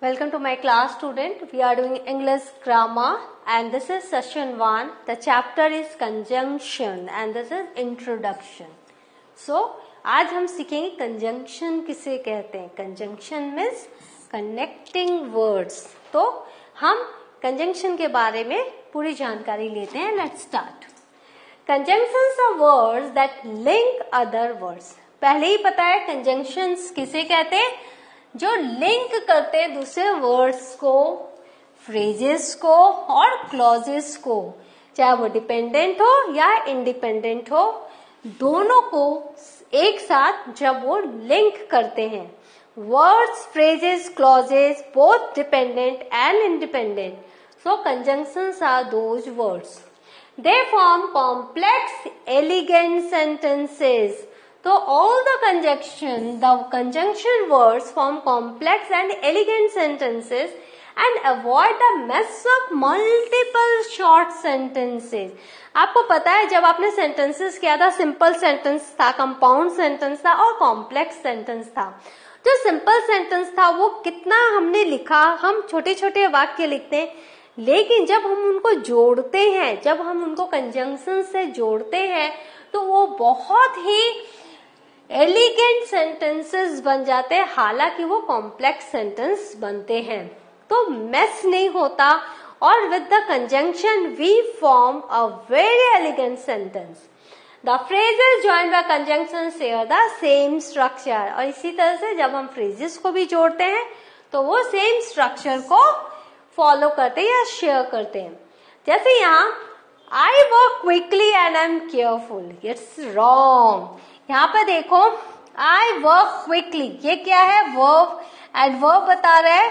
Welcome to my class, student. We are doing English grammar and this is session 1. The chapter is conjunction and this is introduction. So, आज हम सीखेंगे conjunction किसे कहते हैं. Conjunction means connecting words. तो हम conjunction के बारे में पूरी जानकारी लेते हैं. Let's start. Conjunctions are words that link other words. पहले ही पता है conjunctions किसे कहते हैं, जो लिंक करते हैं दूसरे वर्ड्स को, फ्रेजेस को और क्लॉजेस को, चाहे वो डिपेंडेंट हो या इंडिपेंडेंट हो, दोनों को एक साथ जब वो लिंक करते हैं. Words, phrases, clauses both dependent and independent. So conjunctions are those words. They form complex elegant sentences. So all the conjunction words form complex and elegant sentences and avoid the mess of multiple short sentences. आपको पता है जब आपने sentences किया था, simple sentence था, compound sentence था और complex sentence था. जो simple sentence था वो कितना हमने लिखा, हम छोटे छोटे वाक्य लिखते हैं, लेकिन जब हम उनको जोड़ते हैं, जब हम उनको conjunction से जोड़ते हैं तो वो बहुत ही एलिगेंट सेंटेंसेस बन जाते हैं, हालांकि वो कॉम्प्लेक्स सेंटेंस बनते हैं. तो मेस नहीं होता और with the conjunction we form a very elegant sentence. The phrases joined by conjunction share the same structure. और इसी तरह से जब हम फ्रेजेस को भी जोड़ते हैं तो वो सेम स्ट्रक्चर को फॉलो करते हैं या शेयर करते हैं. जैसे यहाँ I work quickly and I am careful. It's wrong. यहाँ पे देखो आई वर्क क्विकली, ये क्या है, वर्ब. एडवर्ब बता रहा है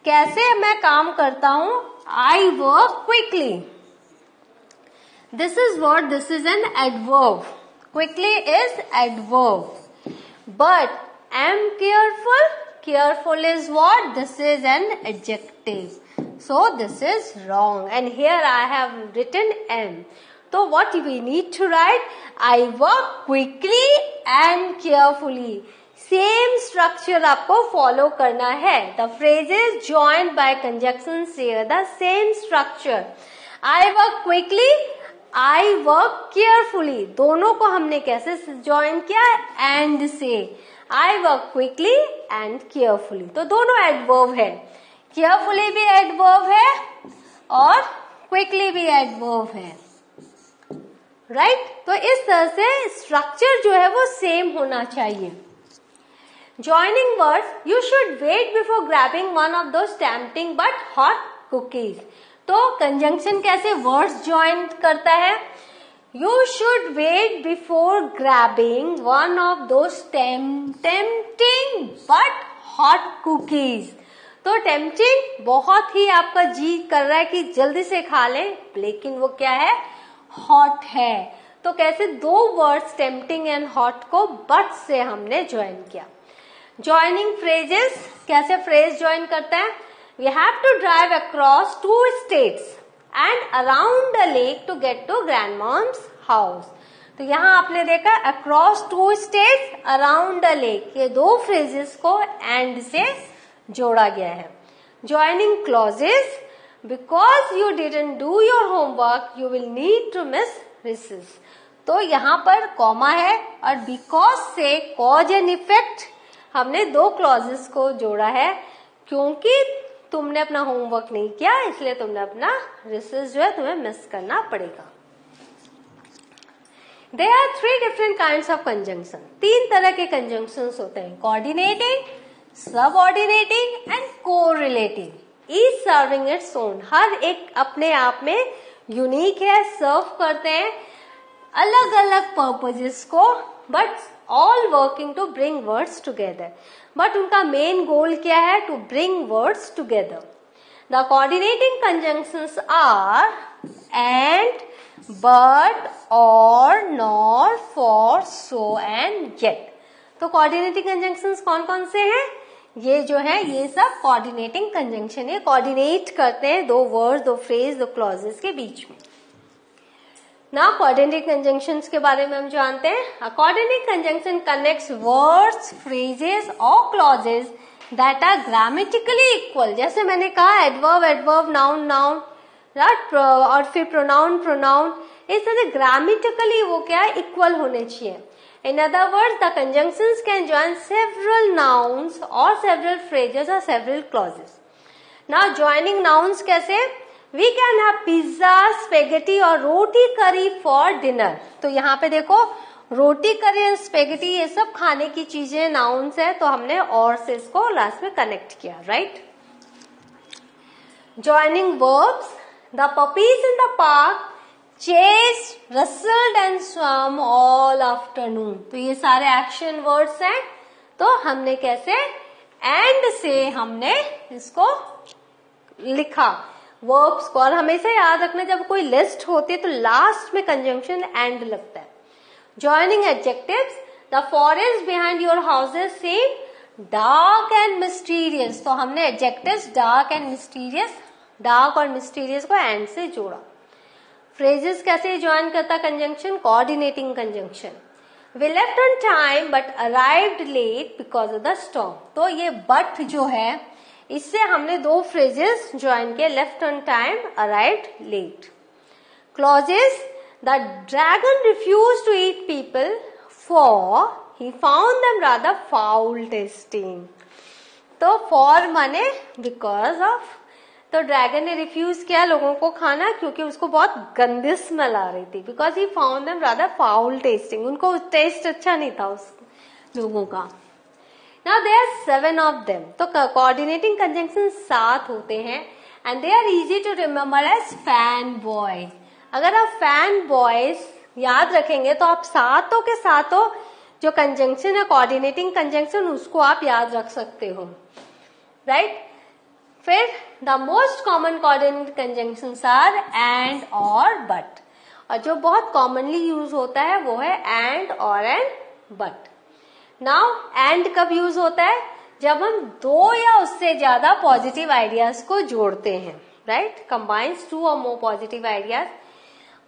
कैसे मैं काम करता हूं. I work quickly, this is word, this is an adverb. Quickly is adverb. But I am careful, careful is what, this is an adjective. So this is wrong and here I have written am. So what we need to write, I work quickly and carefully. Same structure आपको follow करना है. The phrases joined by conjunction share the same structure. I work quickly, I work carefully. दोनों को हमने कैसे join किया, and से. I work quickly and carefully. तो दोनों adverb है. केयरफुली भी एडवर्ब है और क्विकली भी एडवर्ब है, राइट. तो इस तरह से स्ट्रक्चर जो है वो सेम होना चाहिए. Joining words, you should wait before grabbing one of those tempting but hot cookies. तो कंजंक्शन कैसे वर्ड्स ज्वाइन करता है, you should wait before grabbing one of those tempting but hot cookies. तो टेम्पटिंग, बहुत ही आपका जी कर रहा है कि जल्दी से खा लें, लेकिन वो क्या है, हॉट है. तो कैसे दो वर्ड्स टेम्पटिंग एंड हॉट को बट से हमने ज्वाइन किया. ज्वाइनिंग फ्रेजेस, कैसे फ्रेज ज्वाइन करता है, we have to drive across 2 states and around the lake to get to grandmom's house. तो यहाँ आपने देखा across 2 states, around the lake, ये दो फ्रेजेस को एंड से जोड़ा गया है. Joining clauses, because you didn't do your homework you will need to miss recess. तो यहाँ पर कॉमा है और बिकॉज से कॉज एंड इफेक्ट हमने दो क्लॉजेस को जोड़ा है, क्योंकि तुमने अपना होमवर्क नहीं किया इसलिए तुमने अपना रिसेस जो है तुम्हें मिस करना पड़ेगा. There are 3 different kinds of conjunction. 3 तरह के conjunctions होते हैं, coordinating, subordinating and correlating. Each serving its own, हर एक अपने आप में यूनिक है, सर्व करते हैं अलग अलग पर्पजेस को, but all working to bring words together. But उनका मेन गोल क्या है, to bring words together. The coordinating conjunctions are and, but, or, nor, for, so and yet. तो कोऑर्डिनेटिंग कंजंक्शंस कौन कौन से हैं, ये जो है ये सब कोऑर्डिनेटिंग कंजंक्शन है, कोऑर्डिनेट करते हैं दो वर्ड, दो फ्रेज, दो क्लॉजेस के बीच में. ना कोऑर्डिनेटिंग कंजंक्शंस के बारे में हम जानते हैं. Coordinating conjunction connects words, phrases और clauses that are grammatically equal, जैसे मैंने कहा adverb adverb noun noun right, और फिर pronoun pronoun, इस तरह grammatically वो क्या है, equal होने चाहिए. In other words, the conjunctions can join several nouns or several phrases or several clauses. Now joining nouns कैसे, we can have pizza, spaghetti और रोटी करी for dinner. तो यहाँ पे देखो रोटी करी और स्पेगेटी ये सब खाने की चीजें नाउन्स है, तो हमने और से इसको लास्ट में कनेक्ट किया, right. Joining verbs, the puppies in the park chased, rustled and swam all afternoon. तो ये सारे एक्शन वर्ड्स हैं. तो हमने कैसे एंड से हमने इसको लिखा वर्ब्स को. और हमेशा याद रखना जब कोई लिस्ट होती है तो लास्ट में कंजंक्शन एंड लगता है. Joining adjectives, the forest behind your houses seemed dark and mysterious. तो हमने adjectives dark and mysterious, dark और mysterious को and से जोड़ा. Phrases कैसे join करता conjunction? Coordinating conjunction. We left on time but arrived late because of the storm. तो ये but जो है इससे हमने दो phrases join किए, left on time, arrived late. Clauses, the dragon refused to eat people for he found them rather foul tasting. तो for माने because of, तो ड्रैगन ने रिफ्यूज किया लोगों को खाना क्योंकि उसको बहुत गंदी स्मेल आ रही थी. Because he found them rather foul tasting, उनको टेस्ट अच्छा नहीं था उस लोगों का. Now there are 7 of them. तो कोऑर्डिनेटिंग कंजंक्शन 7 होते हैं and they are easy to remember as FANBOYS. अगर आप फैन बॉयज याद रखेंगे तो आप सातों के सातों जो कंजंक्शन है कोऑर्डिनेटिंग कंजंक्शन उसको आप याद रख सकते हो, राइट. फिर the most common coordinate conjunctions are and और बट. और जो बहुत कॉमनली यूज होता है वो है एंड और एंड बट. नाउ एंड कब यूज होता है? जब हम दो या उससे ज्यादा पॉजिटिव आइडियाज को जोड़ते हैं, राइट. कंबाइंस 2 और मोर पॉजिटिव आइडियाज.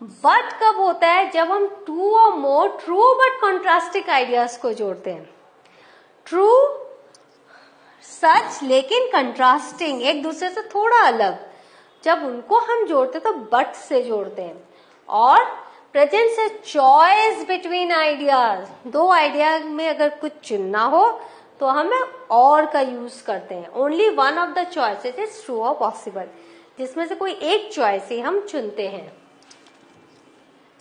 बट कब होता है? जब हम 2 और more true but contrasting ideas को जोड़ते हैं. ट्रू सच लेकिन कंट्रास्टिंग, एक दूसरे से थोड़ा अलग, जब उनको हम जोड़ते तो बट से जोड़ते हैं. और प्रेजेंट से चॉइस बिटवीन आइडियाज, दो आइडिया में अगर कुछ चुनना हो तो हमें और का यूज करते हैं. Only one of the choices is true और पॉसिबल, जिसमें से कोई एक चॉइस ही हम चुनते हैं.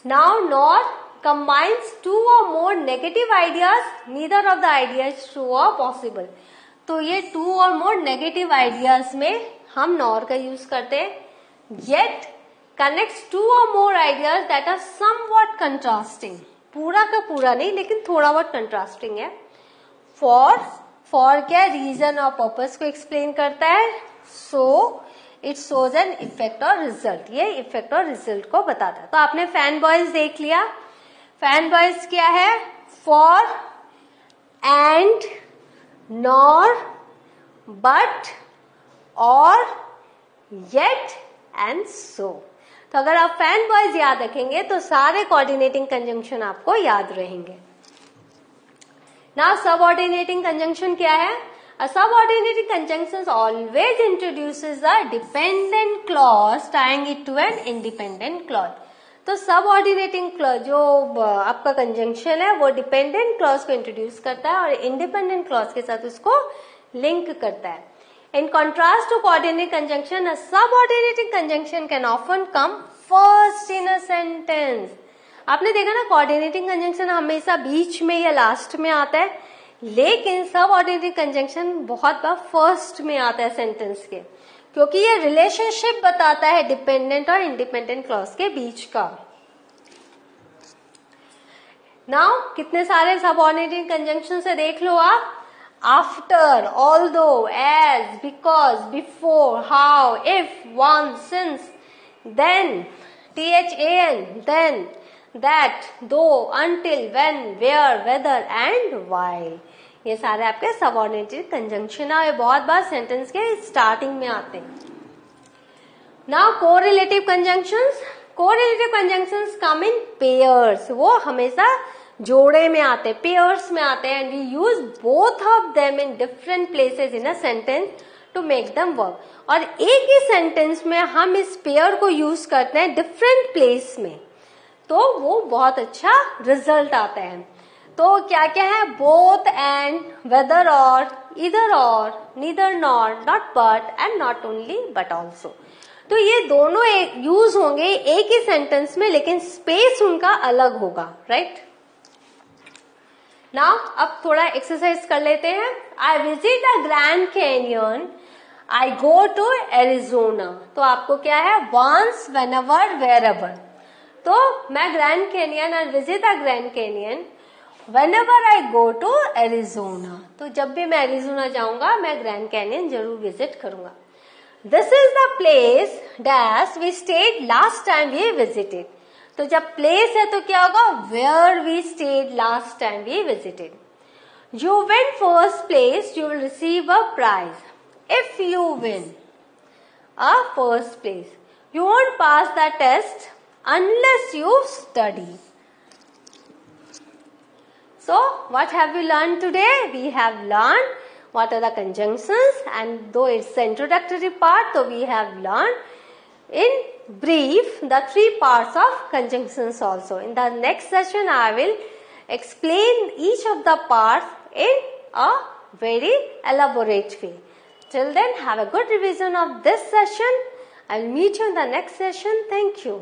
Now nor combines 2 or more negative ideas, neither of the idea is true or possible. तो ये 2 और more negative ideas में हम nor का यूज करते हैं. Yet connects 2 or more ideas that are somewhat contrasting. पूरा का पूरा नहीं लेकिन थोड़ा बहुत contrasting है. For क्या reason और purpose को explain करता है. So it shows an effect और रिजल्ट, ये इफेक्ट और रिजल्ट को बताता है. तो आपने फैन बॉयज देख लिया. फैन बॉयज क्या है? फॉर, एंड, नॉर, बट, और, येट एंड सो. तो अगर आप फैन बॉयज याद रखेंगे तो सारे कोऑर्डिनेटिंग कंजंक्शन आपको याद रहेंगे. नाउ सबऑर्डिनेटिंग कंजंक्शन क्या है? A subordinating conjunction always introduces a dependent clause tying it to an independent clause. तो subordinating clause जो आपका कंजंक्शन है वो डिपेंडेंट क्लॉज को इंट्रोड्यूस करता है और इंडिपेंडेंट क्लॉज के साथ उसको लिंक करता है. In contrast to coordinating conjunction, a subordinating conjunction can often come first in a sentence. आपने देखा ना कोऑर्डिनेटिंग कंजंक्शन हमेशा बीच में या लास्ट में आता है, लेकिन सबऑर्डिनेटिंग कंजंक्शन बहुत बार फर्स्ट में आता है सेंटेंस के, क्योंकि ये रिलेशनशिप बताता है डिपेंडेंट और इंडिपेंडेंट क्लॉज के बीच का. नाउ कितने सारे सबऑर्डिनेटिंग कंजंक्शन से देख लो आप. After, although, as, because, before, how, if, once, since, than, THAN, than, that, though, until, when, where, whether and while. ये सारे आपके सबऑर्डिनेटेड कंजंक्शन है, बहुत बार सेंटेंस के स्टार्टिंग में आते हैं. Now correlative conjunctions. Correlative conjunctions कम इन पेयर्स. वो हमेशा जोड़े में आते हैं, पेयर्स में आते हैं, and we use both of them in different places in a sentence to make them work. और एक ही सेंटेंस में हम इस पेयर को यूज करते हैं डिफरेंट प्लेस में, तो वो बहुत अच्छा रिजल्ट आता है। तो क्या क्या है, बोथ एंड, वेदर और, इधर और, neither nor, not but and not only but also. तो ये दोनों यूज होंगे एक ही सेंटेंस में, लेकिन स्पेस उनका अलग होगा, राइट। नाउ अब थोड़ा एक्सरसाइज कर लेते हैं। I visit the Grand Canyon, I go to Arizona. तो आपको क्या है, वंस, व्हेनेवर, वेयरएवर। तो मैं Grand Canyon, I visit the Grand Canyon whenever I go to Arizona. तो जब भी मैं एरिजोना जाऊंगा मैं ग्रैंड कैनियन जरूर विजिट करूंगा। This is the place dash we stayed last time we visited. तो जब प्लेस है तो क्या होगा, where we stayed last time we visited. You win first place, you will receive a prize. If you win a first place, you won't pass the test unless you study. So, what have we learned today? We have learned what are the conjunctions, and though it's the introductory part, so we have learned in brief the three parts of conjunctions also. In the next session, I will explain each of the parts in a very elaborate way. Till then, have a good revision of this session. I'll meet you in the next session. Thank you.